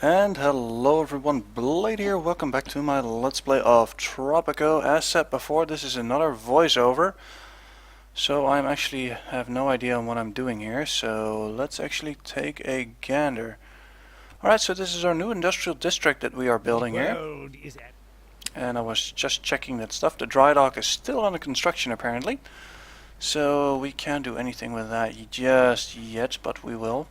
And hello everyone, Blade here, welcome back to my Let's Play of Tropico. As said before, this is another voiceover, so I actually have no idea on what I'm doing here, so let's actually take a gander. Alright, so this is our new industrial district that we are building here. And I was just checking that stuff. The dry dock is still under construction apparently, so we can't do anything with that just yet, but we will.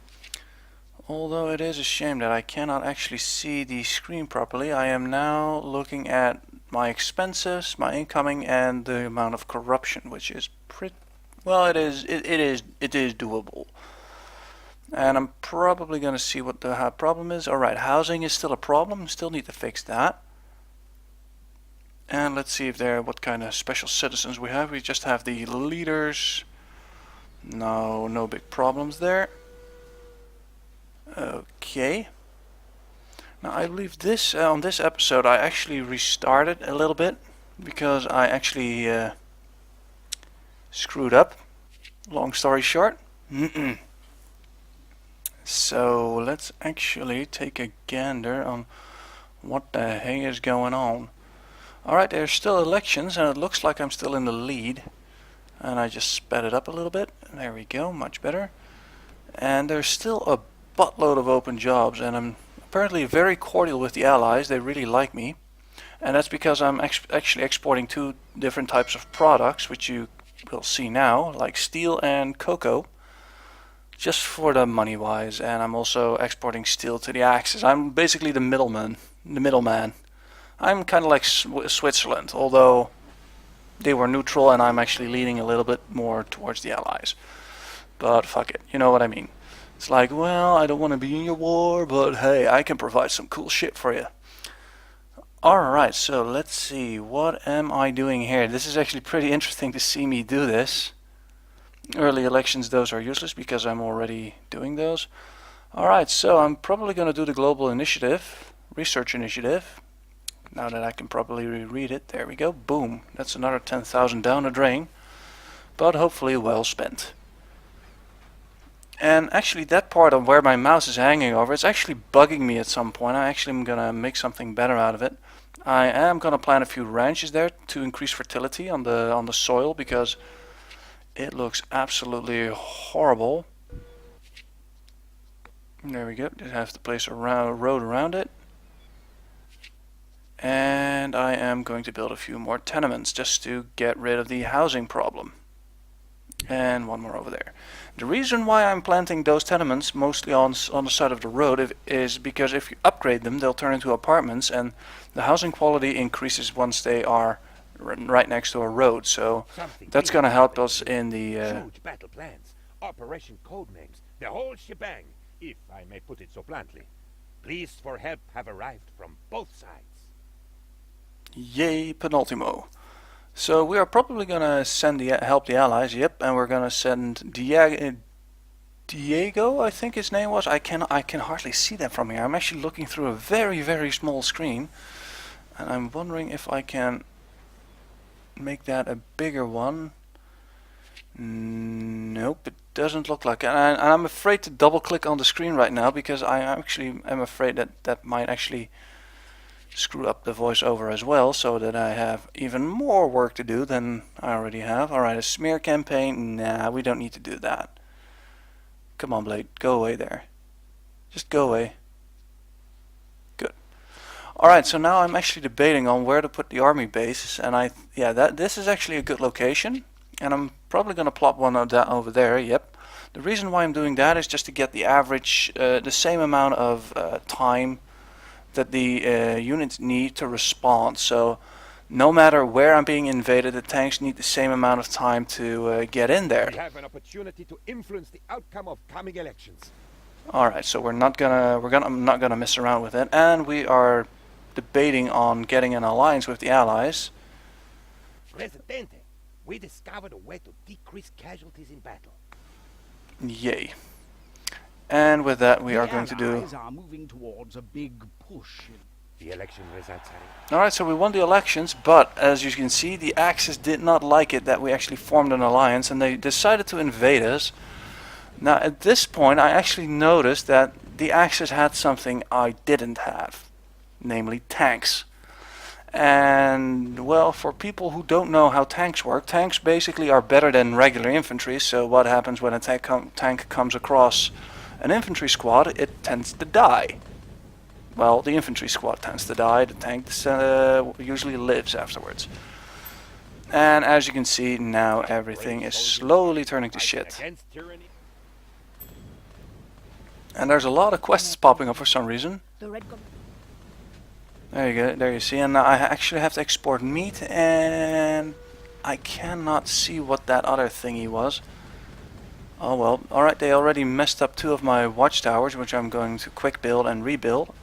Although it is a shame that I cannot actually see the screen properly. I am now looking at my expenses, my incoming, and the amount of corruption, which is pretty well. It is doable. And I'm probably going to see what the problem is. Alright, housing is still a problem. Still need to fix that. And let's see if what kind of special citizens we have. We just have the leaders. No big problems there. Okay. Now I believe this on this episode I actually restarted a little bit because I actually screwed up. Long story short. So let's actually take a gander on what the heck is going on. Alright, there's still elections and it looks like I'm still in the lead. And I just sped it up a little bit. There we go, much better. And there's still a buttload of open jobs, and I'm apparently very cordial with the allies. They really like me, and that's because I'm actually exporting two different types of products, which you will see now, like steel and cocoa, just for the money wise. And I'm also exporting steel to the Axis. I'm basically the middleman. I'm kind of like Switzerland, although they were neutral and I'm actually leaning a little bit more towards the allies. But fuck it, you know what I mean. It's like, well, I don't want to be in your war, but hey, I can provide some cool shit for you. Alright, so let's see, what am I doing here? This is actually pretty interesting to see me do this. Early elections, those are useless because I'm already doing those. Alright, so I'm probably going to do the global initiative, research initiative. Now that I can probably reread it, there we go, boom. That's another 10,000 down the drain, but hopefully well spent. And actually that part of where my mouse is hanging over, it's actually bugging me at some point. I actually am going to make something better out of it. I am going to plant a few ranches there to increase fertility on the soil because it looks absolutely horrible. There we go. Just have to place a road around it. And I am going to build a few more tenements just to get rid of the housing problem. And one more over there. The reason why I'm planting those tenements mostly on the side of the road is because if you upgrade them, they'll turn into apartments, and the housing quality increases once they are right next to a road. So that's going to help us in the huge battle plans, operation code names, the whole shebang, if I may put it so bluntly. Pleas for help have arrived from both sides. Yay, penultimo. So we are probably going to send help the allies, yep, and we're going to send Diego, I think his name was. I can hardly see that from here. I'm actually looking through a very small screen, and I'm wondering if I can make that a bigger one. Nope, it doesn't look like it. And I'm afraid to double click on the screen right now because I actually am afraid that might actually screw up the voiceover as well, so that I have even more work to do than I already have. Alright, a smear campaign? Nah, we don't need to do that. Come on, Blade, go away there. Just go away. Good. Alright, so now I'm actually debating on where to put the army base, and this is actually a good location, and I'm probably going to plop one of that over there, yep. The reason why I'm doing that is just to get the average, the same amount of time that the units need to respond. So no matter where I'm being invaded, the tanks need the same amount of time to get in there. We have an opportunity to influence the outcome of coming elections. Alright, so I'm not gonna mess around with it, and we are debating on getting an alliance with the allies. Presidente, we discovered a way to decrease casualties in battle. Yay. And with that, we are going to do. Are moving towards a big push. The election results, Harry. Alright, so we won the elections, but as you can see, the Axis did not like it that we actually formed an alliance, and they decided to invade us. Now at this point I actually noticed that the Axis had something I didn't have, namely tanks. And well, for people who don't know how tanks work, tanks basically are better than regular infantry. So what happens when a tank comes across an infantry squad? It tends to die. Well, the infantry squad tends to die, the tank usually lives afterwards. And as you can see, now everything is slowly turning to shit. And there's a lot of quests popping up for some reason. There you go, there you see, and now I actually have to export meat, and I cannot see what that other thingy was. Oh well, alright, they already messed up 2 of my watchtowers, which I'm going to quick build and rebuild.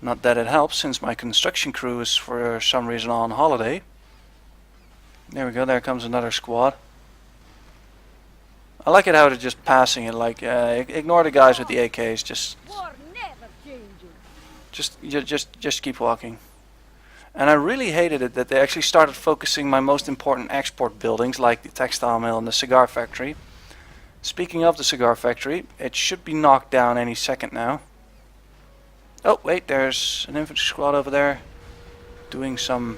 Not that it helps, since my construction crew is for some reason on holiday. There we go, there comes another squad. I like it how they're just passing it, like, ignore the guys with the AKs, just keep walking. And I really hated it that they actually started focusing my most important export buildings, like the textile mill and the cigar factory. Speaking of the cigar factory, it should be knocked down any second now. Oh wait, there's an infantry squad over there doing some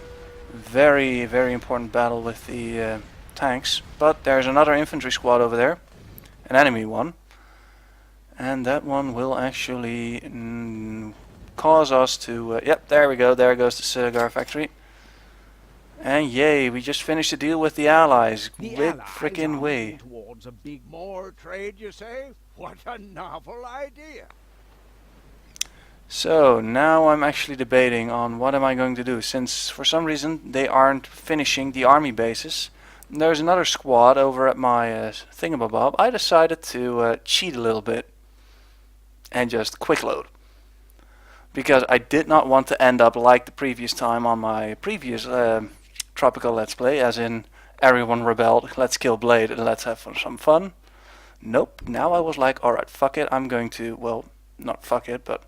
very, very important battle with the tanks. But there's another infantry squad over there, an enemy one. And that one will actually cause us to... yep, there we go, there goes the cigar factory. And yay, we just finished the deal with the Allies. Big frickin' way. Towards a big more trade, you say? What a novel idea! So now I'm actually debating on what am I going to do, since for some reason they aren't finishing the army bases. There's another squad over at my thingamabob. I decided to cheat a little bit and just quick load, because I did not want to end up like the previous time on my previous Tropico Let's Play, as in everyone rebelled, let's kill Blade and let's have some fun. Nope, now I was like, alright, fuck it, I'm going to, well, not fuck it, but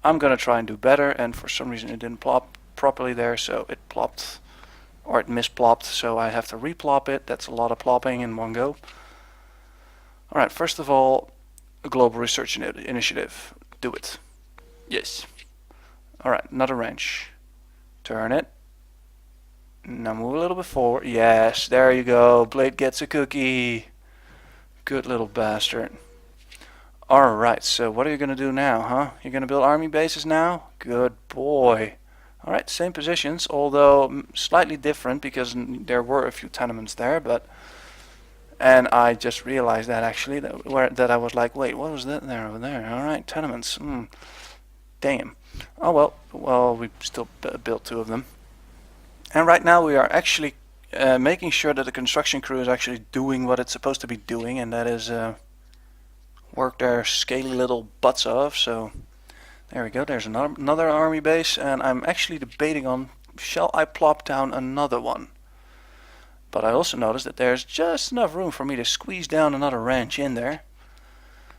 I'm gonna try and do better, and for some reason it didn't plop properly there, so it plopped, or it misplopped, so I have to replop it. That's a lot of plopping in one go. Alright, first of all, a global research initiative. Do it. Yes. Alright, another wrench. Turn it. Now move a little bit forward. Yes, there you go. Blade gets a cookie. Good little bastard. Alright, so what are you going to do now, huh? You're going to build army bases now? Good boy. Alright, same positions, although slightly different, because there were a few tenements there, but... And I just realized that actually, that I was like, wait, what was that there over there? Alright, tenements. Damn. Oh well, we still built 2 of them. And right now we are actually making sure that the construction crew is actually doing what it's supposed to be doing, and that is work their scaly little butts off. So there we go, there's another army base, and I'm actually debating on, shall I plop down another one? But I also noticed that there's just enough room for me to squeeze down another ranch in there.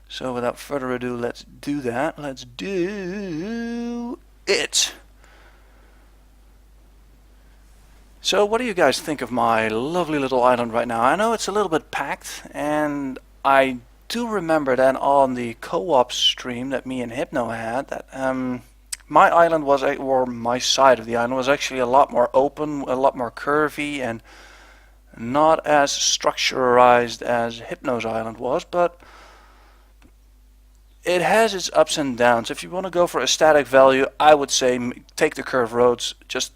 So without further ado, let's do that. Let's do it! So what do you guys think of my lovely little island right now? I know it's a little bit packed, and I do remember that on the co-op stream that me and Hypno had, that my island was, or my side of the island was actually a lot more open, a lot more curvy, and not as structurized as Hypno's island was, but it has its ups and downs. If you want to go for a static value, I would say take the curved roads, just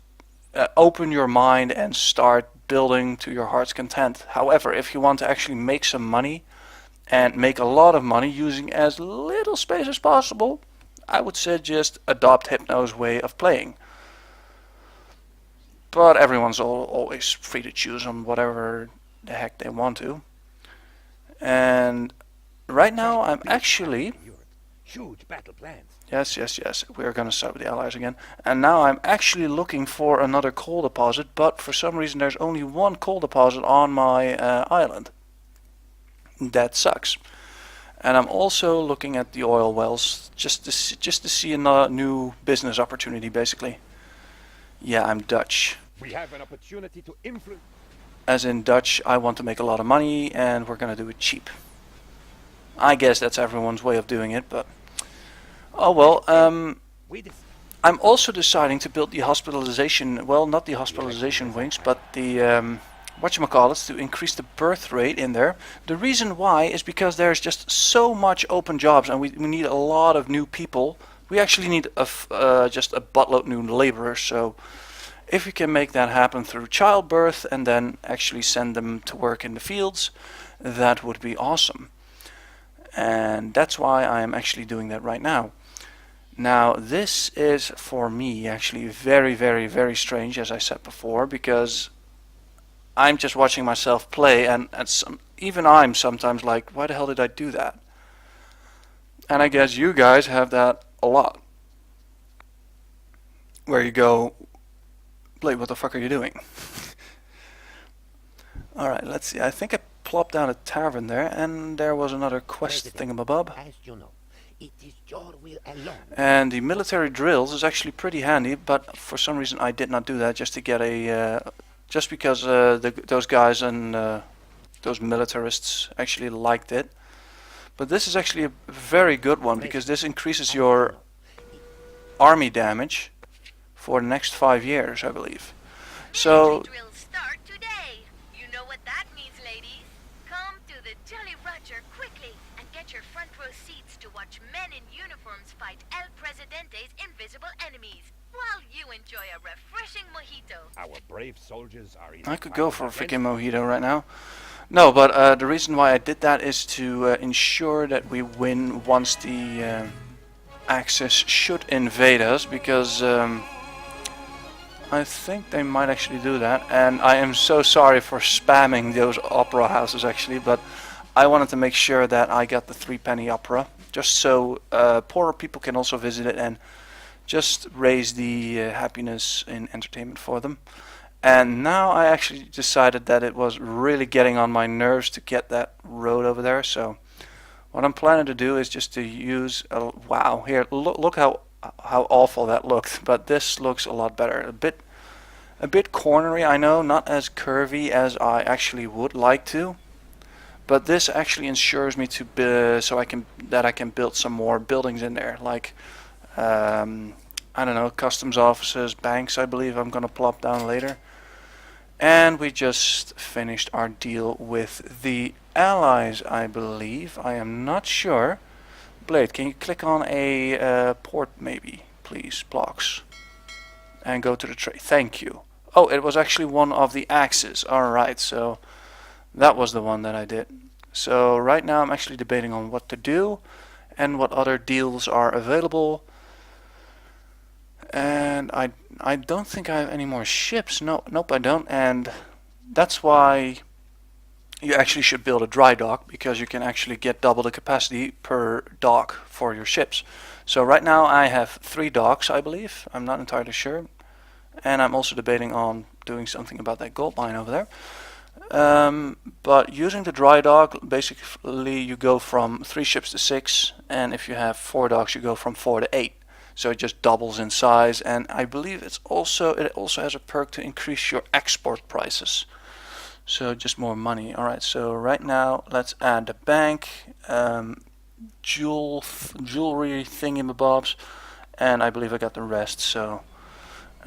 open your mind and start building to your heart's content. However, if you want to actually make some money, and make a lot of money using as little space as possible, I would say just adopt Hypno's way of playing. But everyone's always free to choose on whatever the heck they want to. And right now I'm actually... Huge battle plans. Yes, we're gonna start with the Allies again. And now I'm actually looking for another coal deposit, but for some reason there's only one coal deposit on my island. That sucks. And I'm also looking at the oil wells just to see a new business opportunity, basically. Yeah, I'm Dutch. We have an opportunity to influence. As in Dutch, I want to make a lot of money, and we're gonna do it cheap. I guess that's everyone's way of doing it, but oh well. We dis- I'm also deciding to build the hospitalization, well, not the hospitalization wings, but the whatchamacallits, to increase the birth rate in there. The reason why is because there's just so much open jobs, and we need a lot of new people. We actually need just a buttload new laborers. So if we can make that happen through childbirth and then actually send them to work in the fields, that would be awesome. And that's why I am actually doing that right now. Now this is for me actually very, very, very strange, as I said before, because I'm just watching myself play, and even I'm sometimes like, why the hell did I do that? And I guess you guys have that a lot, where you go, Blade, what the fuck are you doing? Alright, let's see. I think I plopped down a tavern there, and there was another quest thingamabob. As you know, it is your will alone. And the military drills is actually pretty handy, but for some reason I did not do that, just to get a just because those guys and those militarists actually liked it. But this is actually a very good one, because this increases your army damage for the next 5 years, I believe. So Drills start today. You know what that means, ladies. Come to the Jolly Roger quickly and get your front row seats to watch men in uniforms fight El Presidente's invisible enemies, while you enjoy a refreshing mojito. Our brave soldiers are in I could go for a freaking mojito right now. No, but the reason why I did that is to ensure that we win once the Axis should invade us, because I think they might actually do that. And I am so sorry for spamming those opera houses actually, but I wanted to make sure that I got the 3-penny opera, just so poorer people can also visit it and just raise the happiness in entertainment for them. And now I actually decided that it was really getting on my nerves to get that road over there. So what I'm planning to do is just to use wow, here, look how awful that looked, but this looks a lot better. A bit cornery, I know, not as curvy as I actually would like to, but this actually ensures me to so I can build some more buildings in there, like I don't know, customs offices, banks. I believe I'm gonna plop down later. And we just finished our deal with the Allies, I believe. I am not sure. Blade, can you click on a port maybe, please, blocks, and go to the trade. Thank you. Oh, it was actually one of the axes. Alright, so that was the one that I did. So right now I'm actually debating on what to do and what other deals are available. And I don't think I have any more ships. Nope, I don't. And that's why you actually should build a dry dock, because you can actually get double the capacity per dock for your ships. So right now I have 3 docks, I believe. I'm not entirely sure. And I'm also debating on doing something about that gold mine over there. But using the dry dock, basically you go from 3 ships to 6, and if you have 4 docks you go from 4 to 8. So it just doubles in size, and I believe it also has a perk to increase your export prices. So just more money. Alright, so right now let's add the bank, jewelry thingamabobs, and I believe I got the rest, so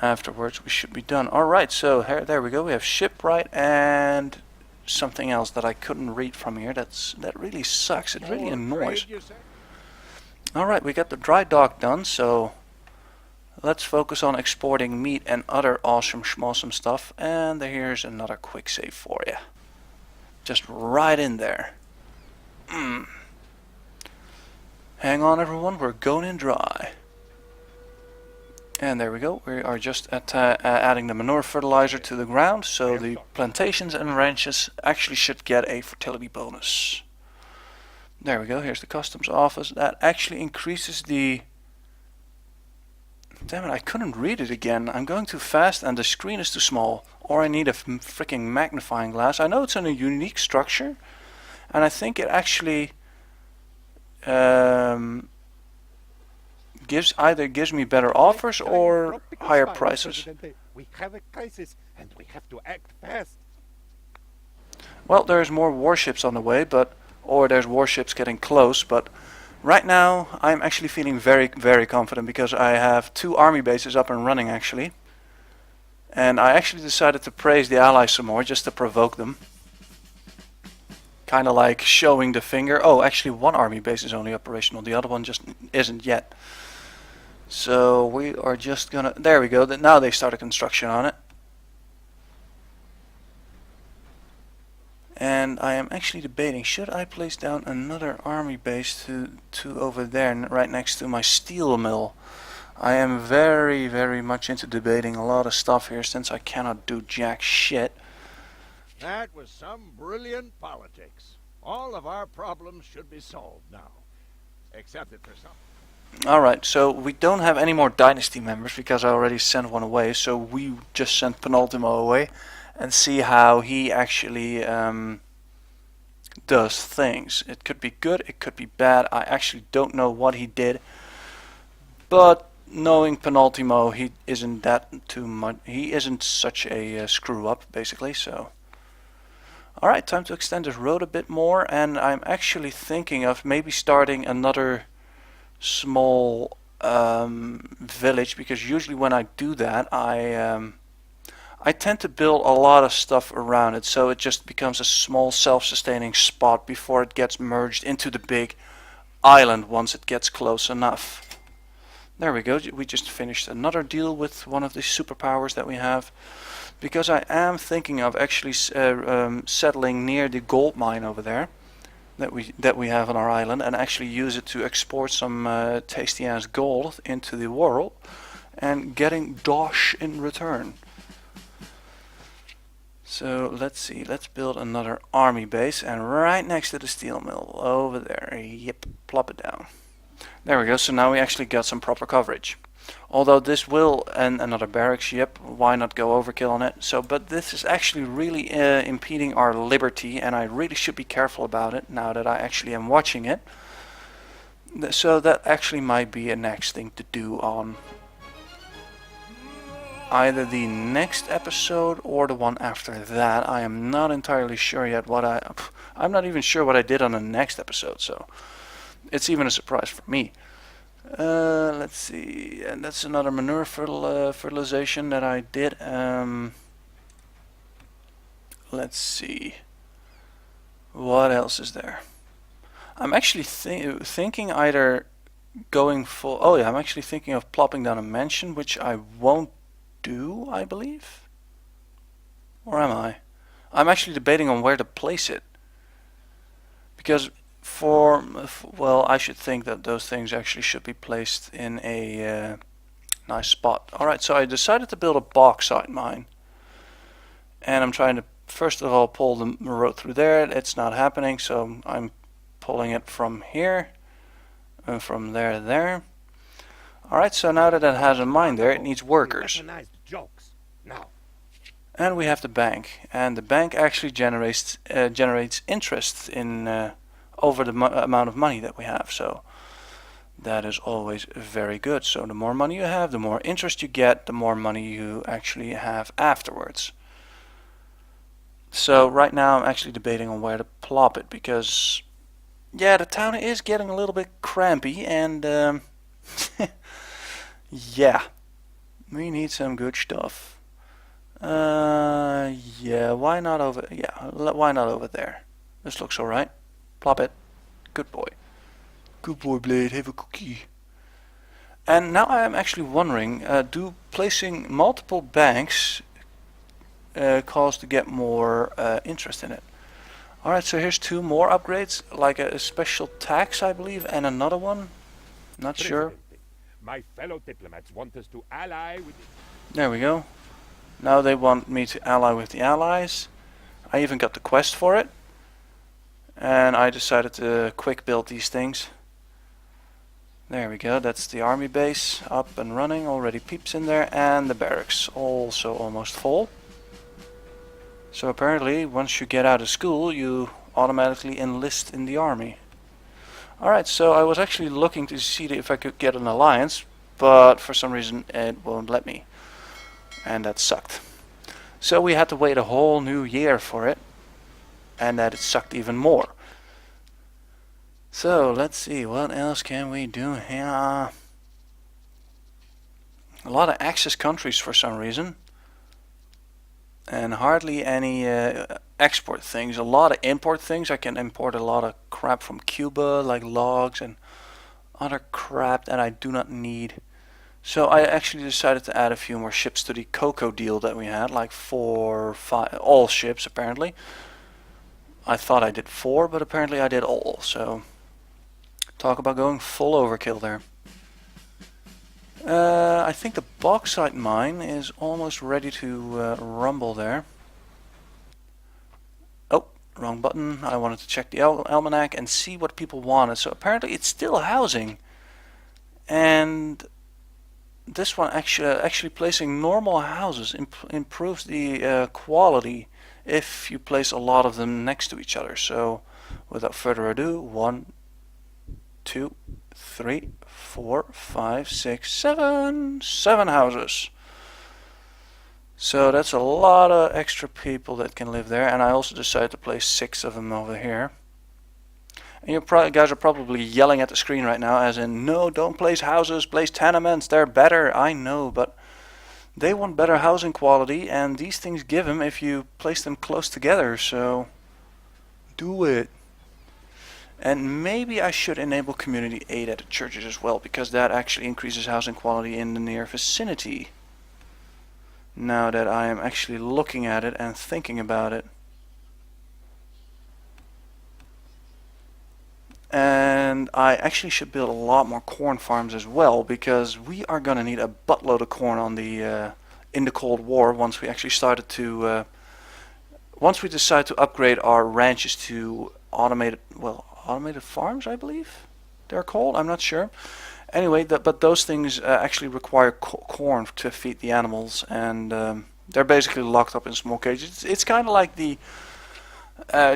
afterwards we should be done. Alright, so there we go. We have shipwright and something else that I couldn't read from here. That really sucks. It really annoys. Alright, we got the dry dock done, so let's focus on exporting meat and other awesome schmawsome stuff. And here's another quick save for you. Just right in there. Hang on everyone, we're going in dry. And there we go, we are just at adding the manure fertilizer to the ground, so the plantations and ranches actually should get a fertility bonus. There we go, here's the customs office. That actually increases the... Damn it, I couldn't read it again. I'm going too fast and the screen is too small. Or I need a freaking magnifying glass. I know it's in a unique structure, and I think it actually gives me better offers or higher prices. We have a crisis and we have to act fast. Well, there's more warships on the way, but or there's warships getting close, but right now I'm actually feeling very, very confident because I have 2 army bases up and running actually. And I actually decided to praise the allies some more just to provoke them. Kind of like showing the finger. Oh, actually 1 army base is only operational, the other one just isn't yet. So we are just gonna, there we go, now they started construction on it. And I am actually debating, should I place down another army base to over there, right next to my steel mill? I am very, very much into debating a lot of stuff here since I cannot do jack shit. That was some brilliant politics. All of our problems should be solved now. Except that for some. Alright, so we don't have any more dynasty members because I already sent one away, so we just sent Penultimo away and see how he actually does things. It could be good, it could be bad. I actually don't know what he did, but knowing Penultimo, he isn't that too much. He isn't such a screw up, basically. So, all right, time to extend this road a bit more, and I'm actually thinking of maybe starting another small village, because usually when I do that, I tend to build a lot of stuff around it, so it just becomes a small self-sustaining spot before it gets merged into the big island once it gets close enough. There we go, we just finished another deal with one of the superpowers that we have, because I am thinking of actually settling near the gold mine over there that we have on our island, and actually use it to export some tasty ass gold into the world and getting dosh in return. So let's see, let's build another army base, and right next to the steel mill over there, yep, plop it down. There we go, so now we actually got some proper coverage. Although this will, and another barracks, yep, why not go overkill on it? So, but this is actually really impeding our liberty, and I really should be careful about it now that I actually am watching it. So that actually might be a next thing to do on either the next episode or the one after that. I am not entirely sure yet what I'm not even sure what I did on the next episode, so it's even a surprise for me. Let's see, and that's another manure fertilization that I did. Let's see, what else is there? I'm actually thinking either going full, oh yeah, I'm actually thinking of plopping down a mansion, which I won't do, I believe. Or am I? I'm actually debating on where to place it, because well, I should think that those things actually should be placed in a nice spot. Alright, so I decided to build a bauxite mine, and I'm trying to first of all pull the road through there. It's not happening, so I'm pulling it from here and from there to there. Alright, so now that it has a mine there, it needs workers. Jokes. Now. And we have the bank, and the bank actually generates interest in over the amount of money that we have, so that is always very good. So the more money you have, the more interest you get, the more money you actually have afterwards. So right now I'm actually debating on where to plop it, because yeah, the town is getting a little bit crampy, and yeah, we need some good stuff. Yeah, why not over? Yeah, why not over there? This looks alright. Plop it. Good boy. Good boy, Blade. Have a cookie. And now I am actually wondering, do placing multiple banks cause to get more interest in it? Alright, so here's 2 more upgrades, like a special tax, I believe, and another one. Not sure. My fellow diplomats want us to ally with There we go. Now they want me to ally with the allies. I even got the quest for it. And I decided to quick build these things. There we go, that's the army base up and running, already peeps in there, and the barracks also almost full. So apparently once you get out of school you automatically enlist in the army. Alright, so I was actually looking to see if I could get an alliance, but for some reason it won't let me. And that sucked. So we had to wait a whole new year for it. And that it sucked even more. So let's see, what else can we do here? A lot of access countries for some reason, and hardly any export things. A lot of import things. I can import a lot of crap from Cuba, like logs and other crap that I do not need. So I actually decided to add a few more ships to the cocoa deal that we had, like 4, 5, all ships apparently. I thought I did 4, but apparently I did all, so talk about going full overkill there. I think the bauxite mine is almost ready to rumble there. Oh, wrong button. I wanted to check the almanac and see what people wanted. So apparently it's still housing. And this one actually placing normal houses improves the quality if you place a lot of them next to each other. So without further ado, 1, 2, 3, 4, 5, 6, 7 houses. So that's a lot of extra people that can live there, and I also decided to place 6 of them over here. And you guys are probably yelling at the screen right now as in, no, don't place houses, place tenements, they're better. I know, but they want better housing quality, and these things give them if you place them close together, so do it. And maybe I should enable community aid at the churches as well, because that actually increases housing quality in the near vicinity. Now that I am actually looking at it and thinking about it. And I actually should build a lot more corn farms as well, because we are gonna need a buttload of corn on the in the Cold War once we actually started to once we decide to upgrade our ranches to automated farms, I believe they're called. I'm not sure. Anyway, but those things actually require corn to feed the animals, and they're basically locked up in small cages. It's kind of like the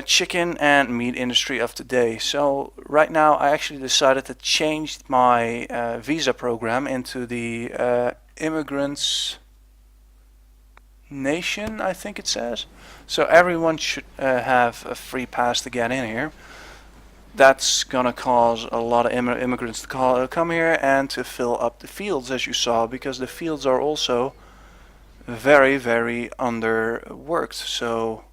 chicken and meat industry of today. So right now I actually decided to change my visa program into the immigrants nation, I think it says. So everyone should have a free pass to get in here. That's gonna cause a lot of immigrants to come here and to fill up the fields, as you saw, because the fields are also very, very underworked. So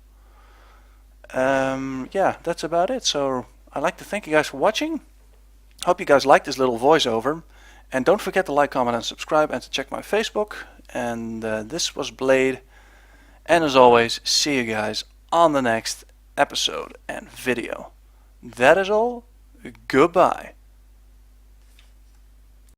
yeah, that's about it. So I'd like to thank you guys for watching. Hope you guys liked this little voiceover, and don't forget to like, comment and subscribe, and to check my Facebook. And this was Blade, and as always, see you guys on the next episode and video. That is all. Goodbye.